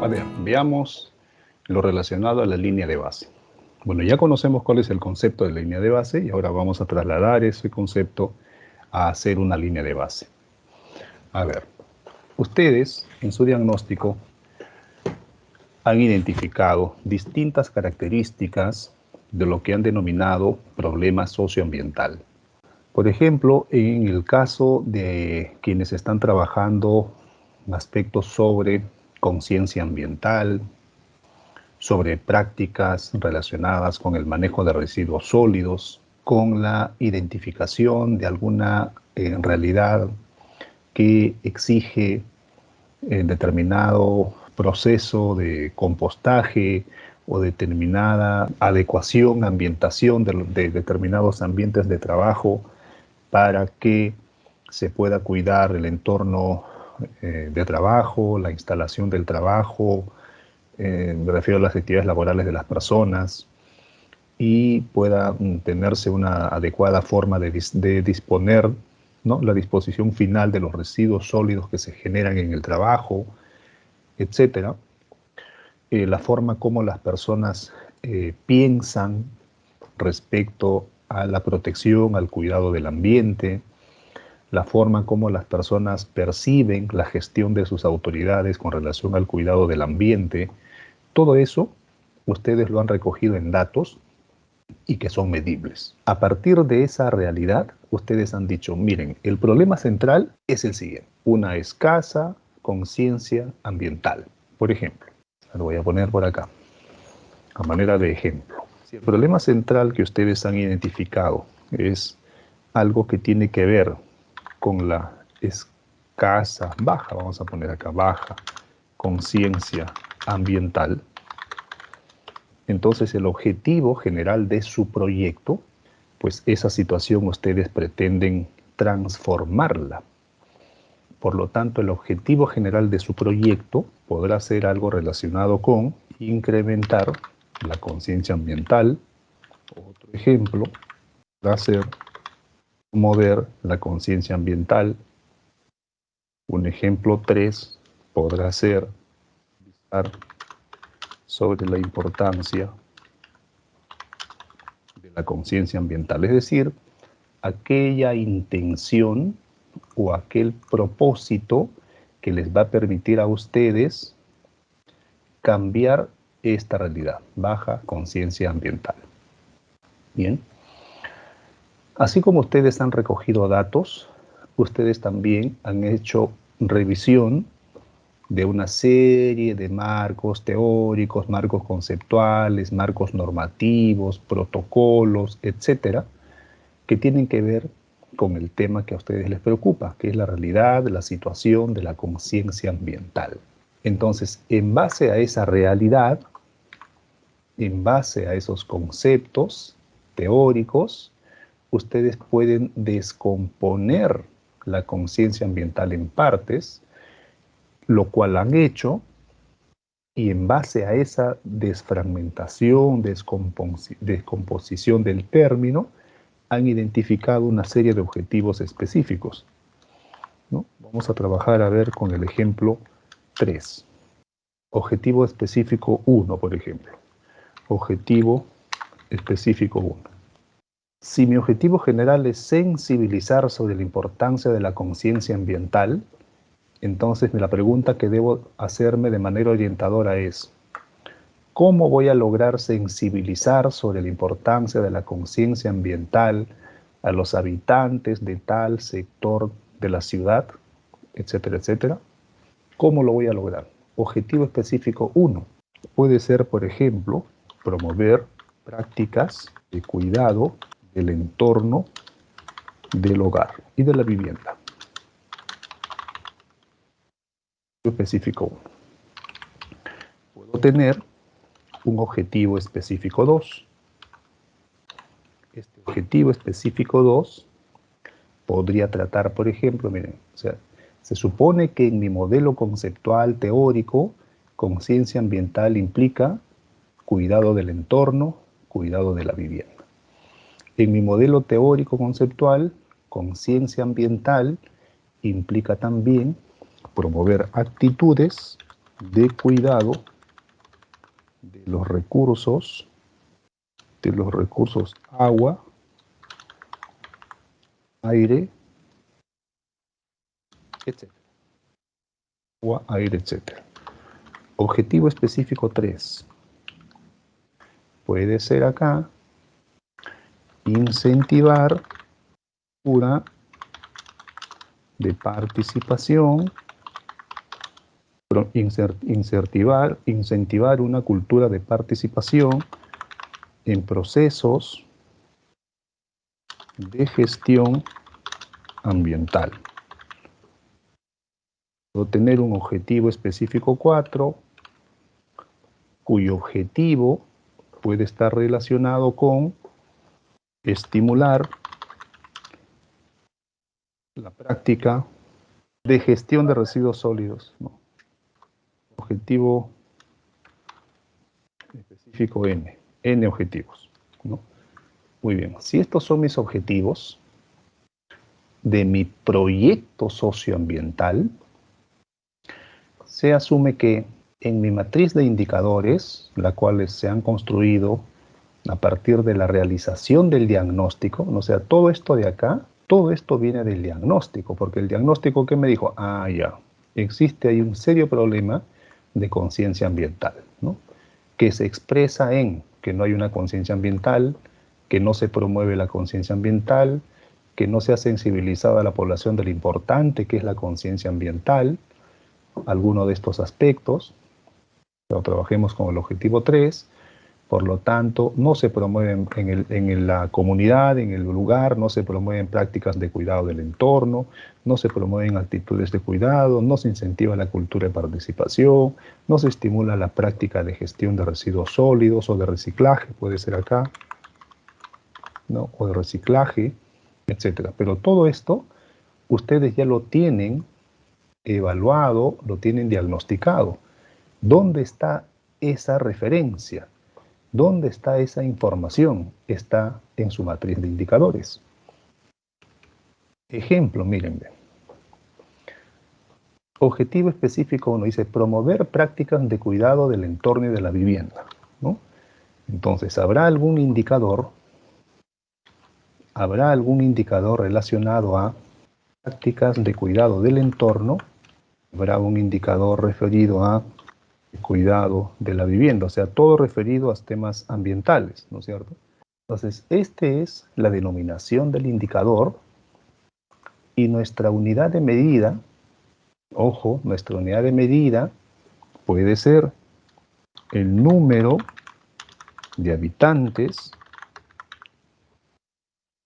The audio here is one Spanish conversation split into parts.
A ver, veamos lo relacionado a la línea de base. Bueno, ya conocemos cuál es el concepto de línea de base y ahora vamos a trasladar ese concepto a hacer una línea de base. A ver, ustedes en su diagnóstico han identificado distintas características de lo que han denominado problema socioambiental. Por ejemplo, en el caso de quienes están trabajando aspectos sobre conciencia ambiental, sobre prácticas relacionadas con el manejo de residuos sólidos, con la identificación de alguna realidad que exige determinado proceso de compostaje o determinada adecuación, ambientación de determinados ambientes de trabajo para que se pueda cuidar el entorno de trabajo, la instalación del trabajo, me refiero a las actividades laborales de las personas, y pueda tenerse una adecuada forma de disponer, ¿no?, la disposición final de los residuos sólidos que se generan en el trabajo, etcétera. La forma como las personas piensan respecto a la protección, al cuidado del ambiente, la forma como las personas perciben la gestión de sus autoridades con relación al cuidado del ambiente. Todo eso ustedes lo han recogido en datos y que son medibles. A partir de esa realidad, ustedes han dicho, miren, el problema central es el siguiente: una escasa conciencia ambiental. Por ejemplo, lo voy a poner por acá, a manera de ejemplo. Si el problema central que ustedes han identificado es algo que tiene que ver con la escasa, baja, vamos a poner acá, baja conciencia ambiental, entonces el objetivo general de su proyecto, pues esa situación ustedes pretenden transformarla. Por lo tanto, el objetivo general de su proyecto podrá ser algo relacionado con incrementar la conciencia ambiental. Otro ejemplo podrá ser promover la conciencia ambiental. Un ejemplo 3 podrá ser hablar sobre la importancia de la conciencia ambiental, es decir, aquella intención o aquel propósito que les va a permitir a ustedes cambiar esta realidad, baja conciencia ambiental. Bien. Así como ustedes han recogido datos, ustedes también han hecho revisión de una serie de marcos teóricos, marcos conceptuales, marcos normativos, protocolos, etcétera, que tienen que ver con el tema que a ustedes les preocupa, que es la realidad, la situación de la conciencia ambiental. Entonces, en base a esa realidad, en base a esos conceptos teóricos, ustedes pueden descomponer la conciencia ambiental en partes, lo cual han hecho, y en base a esa desfragmentación, descomposición del término, han identificado una serie de objetivos específicos, ¿no? Vamos a trabajar a ver con el ejemplo 3. Objetivo específico 1, por ejemplo. Objetivo específico 1. Si mi objetivo general es sensibilizar sobre la importancia de la conciencia ambiental, entonces la pregunta que debo hacerme de manera orientadora es: ¿cómo voy a lograr sensibilizar sobre la importancia de la conciencia ambiental a los habitantes de tal sector de la ciudad, etcétera, etcétera? ¿Cómo lo voy a lograr? Objetivo específico 1. Puede ser, por ejemplo, promover prácticas de cuidado del entorno del hogar y de la vivienda. Específico 1. Puedo tener un objetivo específico 2. Este objetivo específico 2 podría tratar, por ejemplo, miren, o sea, se supone que en mi modelo conceptual teórico conciencia ambiental implica cuidado del entorno, cuidado de la vivienda. En mi modelo teórico conceptual, conciencia ambiental implica también promover actitudes de cuidado de los recursos agua, aire, etc. Agua, aire, etc. Objetivo específico 3. Puede ser acá incentivar una de participación, incentivar una cultura de participación en procesos de gestión ambiental. Puedo tener un objetivo específico 4, cuyo objetivo puede estar relacionado con estimular la práctica de gestión de residuos sólidos, ¿no? Objetivo específico N objetivos, ¿no? Muy bien, si estos son mis objetivos de mi proyecto socioambiental, se asume que en mi matriz de indicadores, la cuales se han construido a partir de la realización del diagnóstico, o sea, todo esto de acá, todo esto viene del diagnóstico, porque el diagnóstico, ¿qué me dijo? Ah, ya, existe ahí un serio problema de conciencia ambiental, ¿no? Que se expresa en que no hay una conciencia ambiental, que no se promueve la conciencia ambiental, que no se ha sensibilizado a la población de lo importante que es la conciencia ambiental, alguno de estos aspectos, pero trabajemos con el objetivo 3, por lo tanto, no se promueven en la comunidad, en el lugar, no se promueven prácticas de cuidado del entorno, no se promueven actitudes de cuidado, no se incentiva la cultura de participación, no se estimula la práctica de gestión de residuos sólidos o de reciclaje, puede ser acá, ¿no? O de reciclaje, etc. Pero todo esto, ustedes ya lo tienen evaluado, lo tienen diagnosticado. ¿Dónde está esa referencia? ¿Dónde está esa información? Está en su matriz de indicadores. Ejemplo, miren. Objetivo específico 1 dice promover prácticas de cuidado del entorno y de la vivienda, ¿no? Entonces, ¿habrá algún indicador relacionado a prácticas de cuidado del entorno? ¿Habrá un indicador referido a cuidado de la vivienda? O sea, todo referido a temas ambientales, ¿no es cierto? Entonces, esta es la denominación del indicador y nuestra unidad de medida, ojo, nuestra unidad de medida puede ser el número de habitantes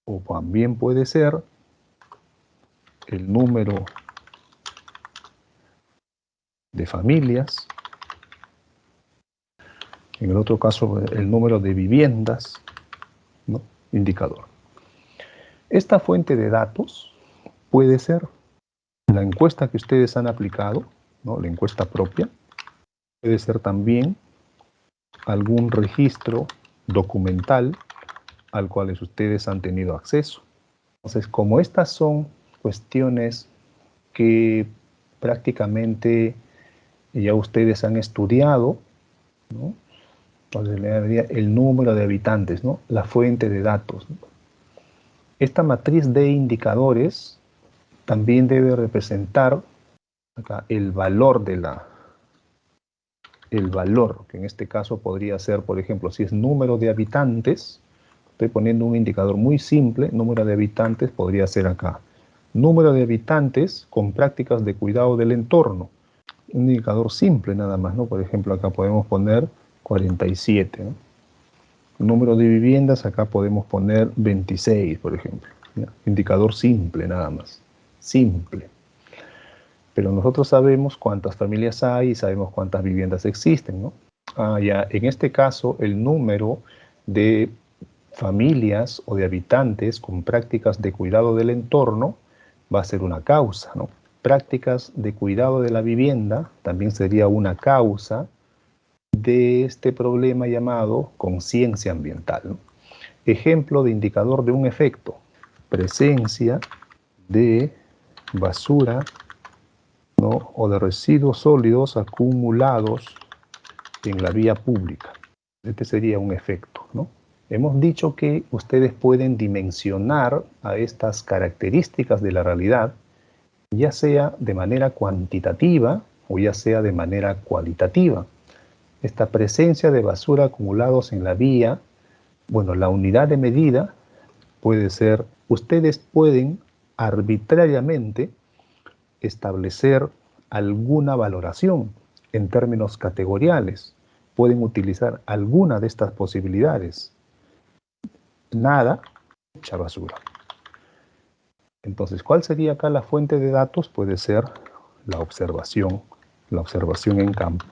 o también puede ser el número de familias, en el otro caso el número de viviendas, ¿no? Indicador. Esta fuente de datos puede ser la encuesta que ustedes han aplicado, ¿no? La encuesta propia, puede ser también algún registro documental al cual ustedes han tenido acceso. Entonces, como estas son cuestiones que prácticamente ya ustedes han estudiado, ¿no? Entonces, el número de habitantes, ¿no? La fuente de datos, ¿no? Esta matriz de indicadores también debe representar acá el valor, que en este caso podría ser, por ejemplo, si es número de habitantes, estoy poniendo un indicador muy simple, número de habitantes podría ser acá. Número de habitantes con prácticas de cuidado del entorno. Un indicador simple nada más, ¿no? Por ejemplo, acá podemos poner 47, ¿no? Número de viviendas, acá podemos poner 26, por ejemplo, ¿ya? Indicador simple nada más, simple. Pero nosotros sabemos cuántas familias hay y sabemos cuántas viviendas existen, ¿no? Ya, en este caso, el número de familias o de habitantes con prácticas de cuidado del entorno va a ser una causa, ¿no? prácticas de cuidado de la vivienda también sería una causa de este problema llamado conciencia ambiental, ¿no? Ejemplo de indicador de un efecto: presencia de basura, ¿no?, o de residuos sólidos acumulados en la vía pública. Este sería un efecto, ¿no? Hemos dicho que ustedes pueden dimensionar a estas características de la realidad, ya sea de manera cuantitativa o ya sea de manera cualitativa. Esta presencia de basura acumulados en la vía, bueno, la unidad de medida puede ser, ustedes pueden arbitrariamente establecer alguna valoración en términos categoriales. Pueden utilizar alguna de estas posibilidades. Nada, mucha basura. Entonces, ¿cuál sería acá la fuente de datos? Puede ser la observación en campo,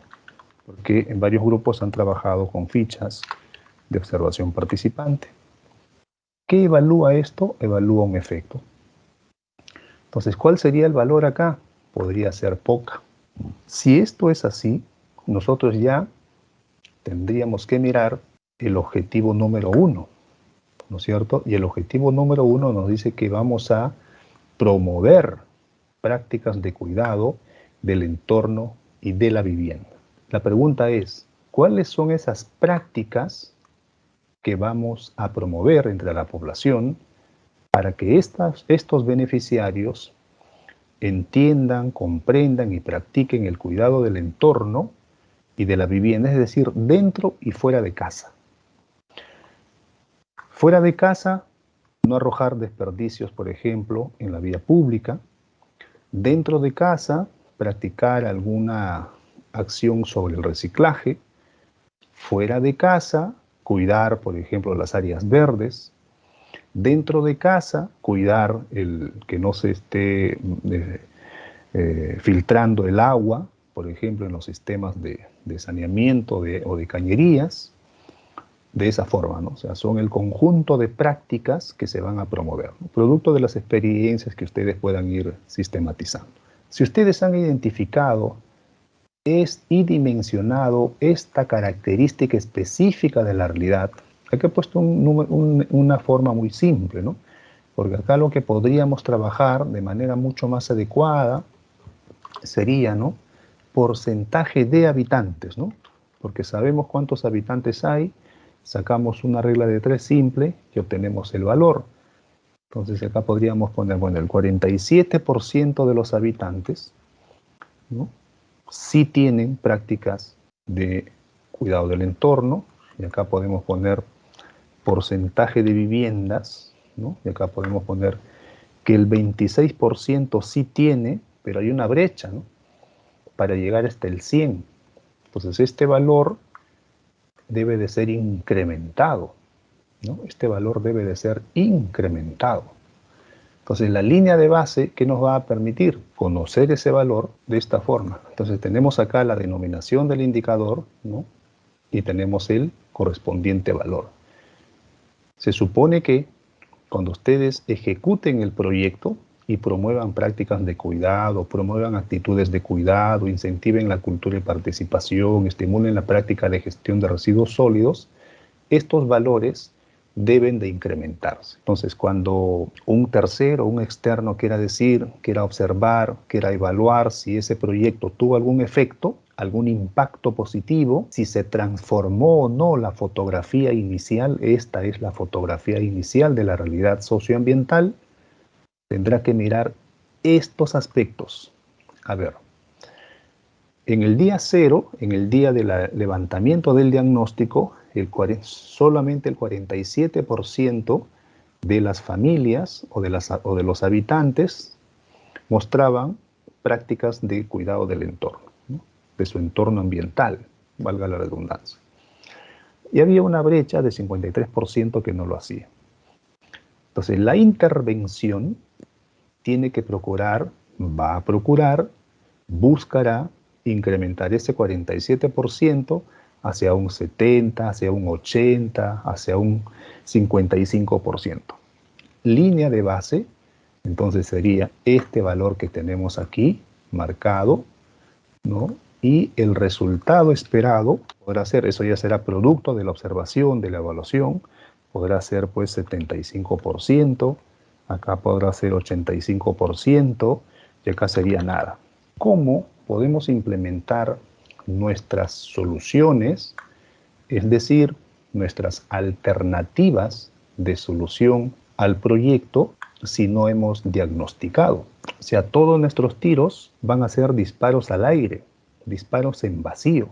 porque en varios grupos han trabajado con fichas de observación participante. ¿Qué evalúa esto? Evalúa un efecto. Entonces, ¿cuál sería el valor acá? Podría ser poca. Si esto es así, nosotros ya tendríamos que mirar el objetivo número 1, ¿no es cierto? Y el objetivo número 1 nos dice que vamos a promover prácticas de cuidado del entorno y de la vivienda. La pregunta es, ¿cuáles son esas prácticas que vamos a promover entre la población para que estos beneficiarios entiendan, comprendan y practiquen el cuidado del entorno y de la vivienda, es decir, dentro y fuera de casa? Fuera de casa, no arrojar desperdicios, por ejemplo, en la vía pública. Dentro de casa, practicar alguna acción sobre el reciclaje. Fuera de casa, cuidar, por ejemplo, las áreas verdes. Dentro de casa, cuidar que no se esté filtrando el agua, por ejemplo, en los sistemas de saneamiento o de cañerías. De esa forma, ¿no? O sea, son el conjunto de prácticas que se van a promover, ¿no?, producto de las experiencias que ustedes puedan ir sistematizando. Si ustedes han identificado y dimensionado esta característica específica de la realidad, aquí he puesto una forma muy simple, ¿no? Porque acá lo que podríamos trabajar de manera mucho más adecuada sería, ¿no?, porcentaje de habitantes, ¿no? Porque sabemos cuántos habitantes hay, sacamos una regla de 3 simple y obtenemos el valor. Entonces acá podríamos poner, bueno, el 47% de los habitantes, ¿no?, sí tienen prácticas de cuidado del entorno, y acá podemos poner porcentaje de viviendas, ¿no?, y acá podemos poner que el 26% sí tiene, pero hay una brecha, ¿no?, para llegar hasta el 100. Entonces este valor debe de ser incrementado, ¿no? Este valor debe de ser incrementado. Entonces la línea de base, ¿qué nos va a permitir? Conocer ese valor de esta forma. Entonces tenemos acá la denominación del indicador, ¿no?, y tenemos el correspondiente valor. Se supone que cuando ustedes ejecuten el proyecto y promuevan prácticas de cuidado, promuevan actitudes de cuidado, incentiven la cultura de participación, estimulen la práctica de gestión de residuos sólidos, estos valores deben de incrementarse. Entonces, cuando un tercero, un externo quiera decir, quiera observar, quiera evaluar si ese proyecto tuvo algún efecto, algún impacto positivo, si se transformó o no la fotografía inicial, esta es la fotografía inicial de la realidad socioambiental, tendrá que mirar estos aspectos. A ver, en el día 0, en el día del levantamiento del diagnóstico, solamente el 47% de las familias o de los habitantes mostraban prácticas de cuidado del entorno, ¿no?, de su entorno ambiental, valga la redundancia. Y había una brecha de 53% que no lo hacía. Entonces, la intervención tiene que buscará incrementar ese 47% hacia un 70%, hacia un 80%, hacia un 55%. Línea de base Entonces sería este valor que tenemos aquí marcado, ¿no? Y el resultado esperado podrá ser, eso ya será producto de la observación, de la evaluación, podrá ser pues 75%, acá podrá ser 85%, y acá sería nada. ¿Cómo podemos implementar nuestras soluciones, es decir, nuestras alternativas de solución al proyecto si no hemos diagnosticado? O sea, todos nuestros tiros van a ser disparos al aire, disparos en vacío.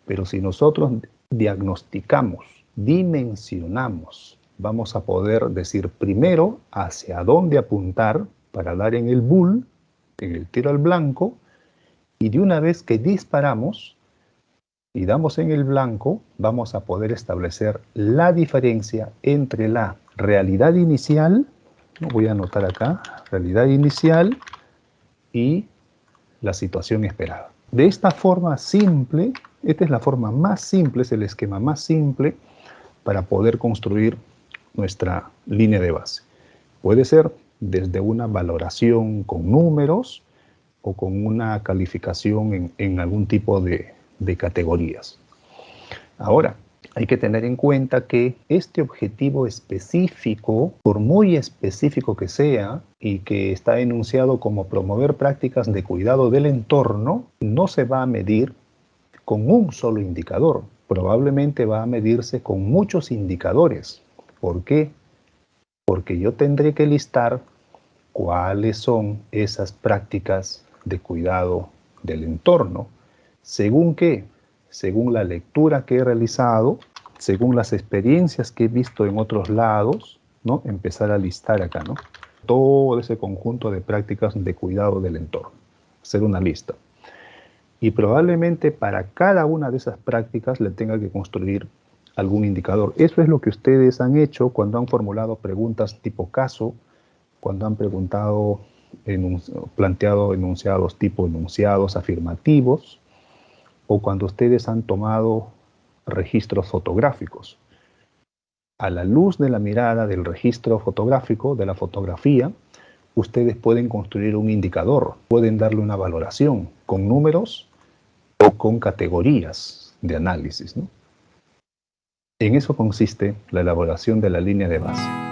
Pero si nosotros diagnosticamos, dimensionamos, vamos a poder decir primero hacia dónde apuntar para dar en el bull, en el tiro al blanco, y de una vez que disparamos y damos en el blanco, vamos a poder establecer la diferencia entre la realidad inicial, voy a anotar acá, realidad inicial y la situación esperada. De esta forma simple, esta es la forma más simple, es el esquema más simple para poder construir nuestra línea de base. Puede ser desde una valoración con números o con una calificación en algún tipo de categorías. Ahora, hay que tener en cuenta que este objetivo específico, por muy específico que sea y que está enunciado como promover prácticas de cuidado del entorno, no se va a medir con un solo indicador. Probablemente va a medirse con muchos indicadores. ¿Por qué? Porque yo tendré que listar cuáles son esas prácticas de cuidado del entorno. ¿Según qué? Según la lectura que he realizado, según las experiencias que he visto en otros lados, ¿no? Empezar a listar acá, ¿no? Todo ese conjunto de prácticas de cuidado del entorno. Hacer una lista. Y probablemente para cada una de esas prácticas le tenga que construir algún indicador. Eso es lo que ustedes han hecho cuando han formulado preguntas tipo caso, cuando han planteado enunciados tipo enunciados afirmativos, o cuando ustedes han tomado registros fotográficos. A la luz de la mirada del registro fotográfico, de la fotografía, ustedes pueden construir un indicador, pueden darle una valoración con números o con categorías de análisis, ¿no? En eso consiste la elaboración de la línea de base.